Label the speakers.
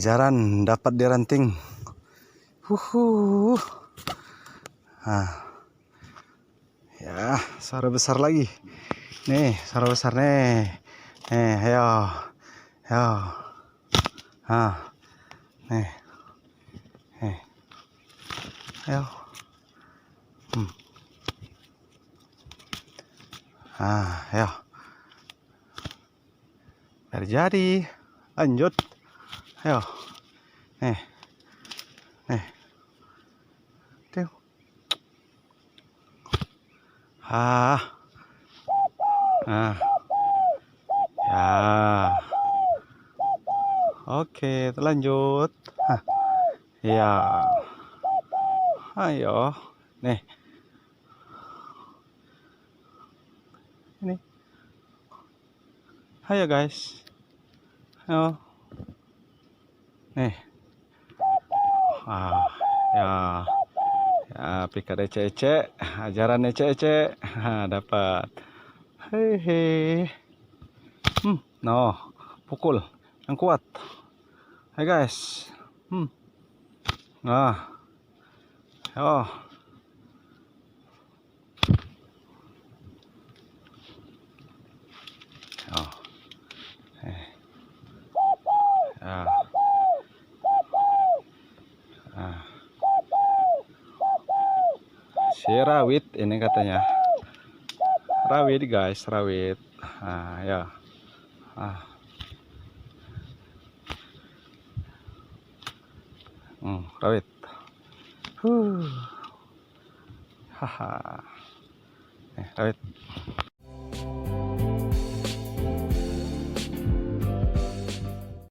Speaker 1: Ajaran dapat diranting. Nah, ya, suara besar lagi. Nih, suara besar nih. Ayo. Nih. Ayo. Ayo. Terjadi. Lanjut. Ayo. Nih. Tuh. Ya. Oke, lanjut. Ya. Ayo. Nih. Ini. Ayo guys. Ayo. Nih. Ya. Ya, pikat ece-ece, ajaran ece-ece, dapat. Hehe. No, pukul yang kuat. Hai guys. Oh. Ya. Si rawit ini katanya. Rawit guys, rawit. Ya. Rawit. Haha. Rawit.